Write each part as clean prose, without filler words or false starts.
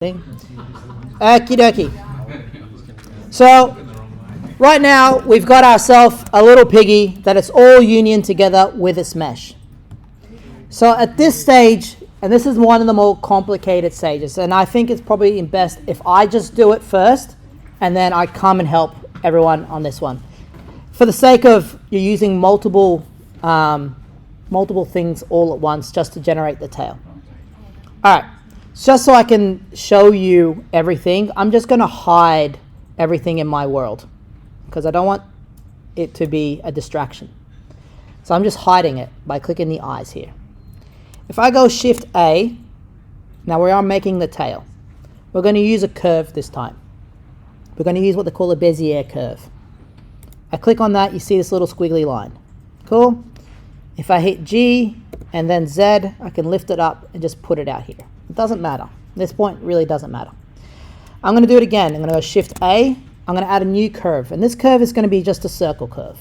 Okie dokie. So right now we've got ourselves a little piggy that it's all union together with its mesh. So at this stage, and this is one of the more complicated stages, and I think it's probably best if I just do it first and then I come and help everyone on this one. For the sake of you're using multiple things all at once just to generate the tail. All right. Just so I can show you everything, I'm just going to hide everything in my world because I don't want it to be a distraction. So I'm just hiding it by clicking the eyes here. If I go Shift A, now we are making the tail. We're going to use a curve this time. We're going to use what they call a Bezier curve. I click on that, you see this little squiggly line. Cool? If I hit G and then Z, I can lift it up and just put it out here. It doesn't matter. At this point, really doesn't matter. I'm going to do it again. I'm going to go Shift A. I'm going to add a new curve. And this curve is going to be just a circle curve.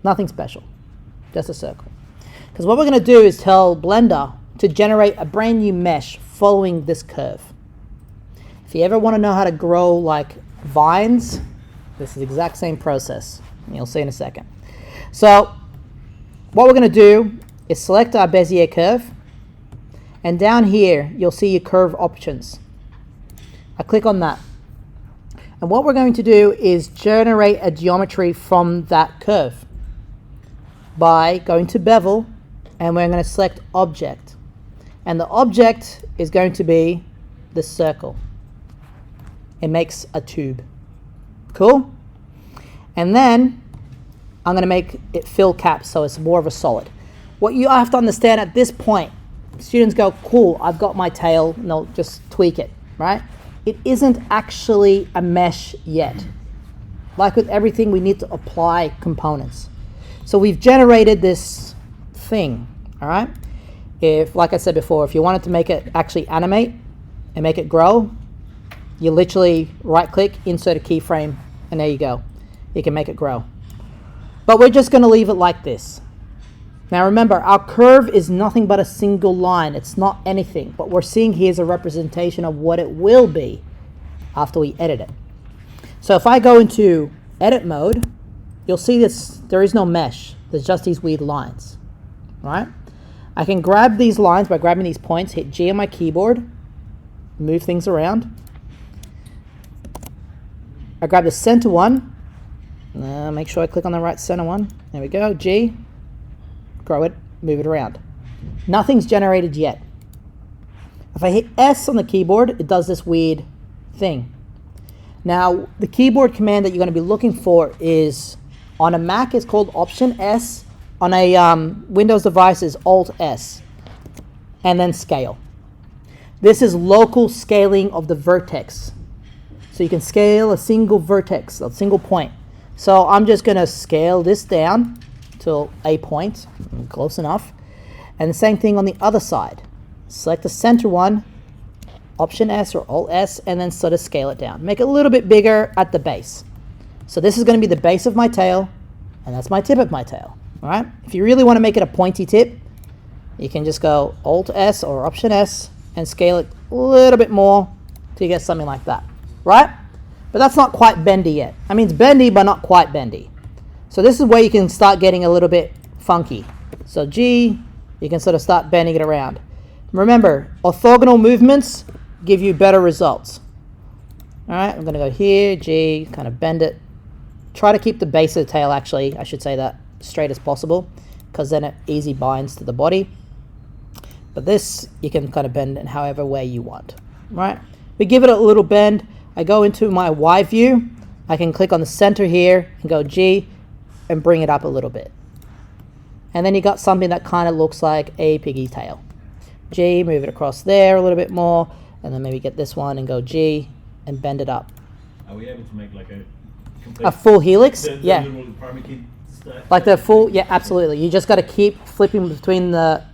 Nothing special. Just a circle. Because what we're going to do is tell Blender to generate a brand new mesh following this curve. If you ever want to know how to grow like vines, this is the exact same process. You'll see in a second. So what we're going to do is select our Bezier curve. And down here, you'll see your curve options. I click on that. And what we're going to do is generate a geometry from that curve by going to Bevel, and we're going to select Object. And the object is going to be the circle. It makes a tube. Cool? And then I'm going to make it fill cap so it's more of a solid. What you have to understand at this point, students go, cool, I've got my tail, and they'll just tweak it, right? It isn't actually a mesh yet. Like with everything, we need to apply components. So we've generated this thing, all right? If, like I said before, if you wanted to make it actually animate and make it grow, you literally right-click, insert a keyframe, and there you go. You can make it grow. But we're just going to leave it like this. Now remember, our curve is nothing but a single line. It's not anything. What we're seeing here is a representation of what it will be after we edit it. So if I go into edit mode, you'll see this. There is no mesh. There's just these weird lines, right? I can grab these lines by grabbing these points, hit G on my keyboard, move things around. I grab the center one. Make sure I click on the right center one. There we go, G. Grow it, move it around. Nothing's generated yet. If I hit S on the keyboard, it does this weird thing. Now, the keyboard command that you're going to be looking for is, on a Mac, it's called Option S. On a Windows device, is Alt S. And then scale. This is local scaling of the vertex. So you can scale a single vertex, a single point. So I'm just going to scale this down till a point, close enough. And the same thing on the other side. Select the center one, Option S or Alt S, and then sort of scale it down. Make it a little bit bigger at the base. So this is going to be the base of my tail, and that's my tip of my tail. All right? If you really want to make it a pointy tip, you can just go Alt S or Option S and scale it a little bit more till you get something like that. Right? But that's not quite bendy yet. I mean, it's bendy, but not quite bendy. So this is where you can start getting a little bit funky. So G, you can sort of start bending it around. Remember, orthogonal movements give you better results. All right, I'm going to go here, G, kind of bend it. Try to keep the base of the tail, actually, I should say that, straight as possible, because then it easy binds to the body. But this, you can kind of bend it in however way you want. All right, we give it a little bend. I go into my Y view. I can click on the center here and go G, and bring it up a little bit. And then you got something that kind of looks like a piggy tail. G, move it across there a little bit more, and then maybe get this one and go G and bend it up. Are we able to make like a full helix? Yeah. Stuff? Like the full, yeah, absolutely. You just got to keep flipping between the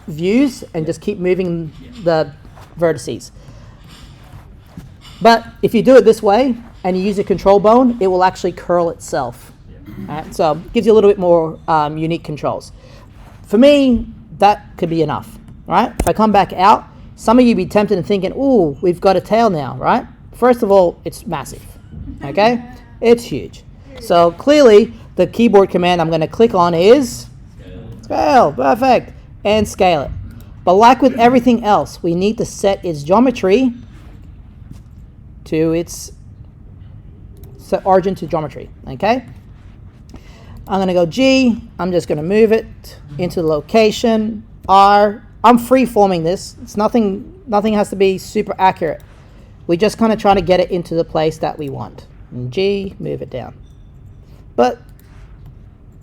views and just keep moving the vertices. But if you do it this way and you use a control bone, it will actually curl itself. Right, so it gives you a little bit more unique controls. For me, that could be enough. Right? If I come back out, some of you be tempted and thinking, ooh, we've got a tail now, right? First of all, it's massive, okay? It's huge. So clearly, the keyboard command I'm going to click on is scale, perfect, and scale it. But like with everything else, we need to set its geometry to its origin to geometry, okay? I'm going to go G. I'm just going to move it into the location. R. I'm free-forming this. It's nothing has to be super accurate. We just kind of try to get it into the place that we want. And G, move it down. But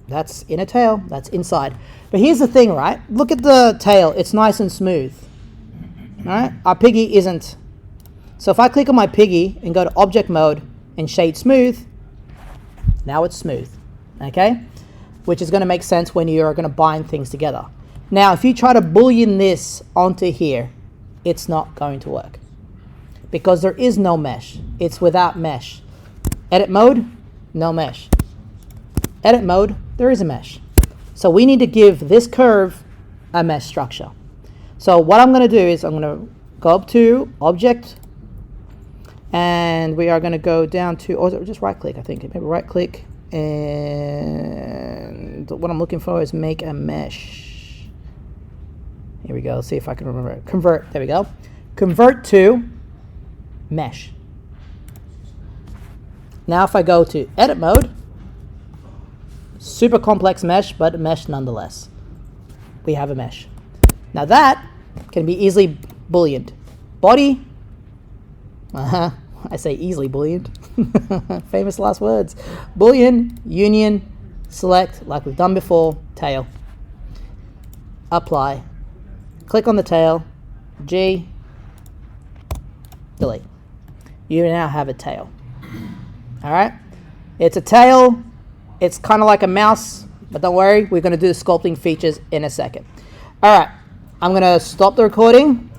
that's in a tail. That's inside. But here's the thing, right? Look at the tail. It's nice and smooth. All right? Our piggy isn't. So if I click on my piggy and go to object mode and shade smooth, now it's smooth. Okay? Which is going to make sense when you're going to bind things together. Now, if you try to boolean this onto here, it's not going to work. Because there is no mesh. It's without mesh. Edit mode, no mesh. Edit mode, there is a mesh. So we need to give this curve a mesh structure. So what I'm going to do is I'm going to go up to Object, and we are going to go down to, or just right click, I think. Maybe right click, and what I'm looking for is make a mesh. Here we go. Let's see if I can remember it. Convert, there we go. Convert to mesh. Now if I go to edit mode, super complex mesh, but a mesh nonetheless. We have a mesh. Now that can be easily booleaned. Body, I say easily booleaned. Famous last words. Boolean, union, select, like we've done before, tail. Apply. Click on the tail, G, delete. You now have a tail. All right? It's a tail. It's kind of like a mouse, but don't worry, we're going to do the sculpting features in a second. All right, I'm going to stop the recording.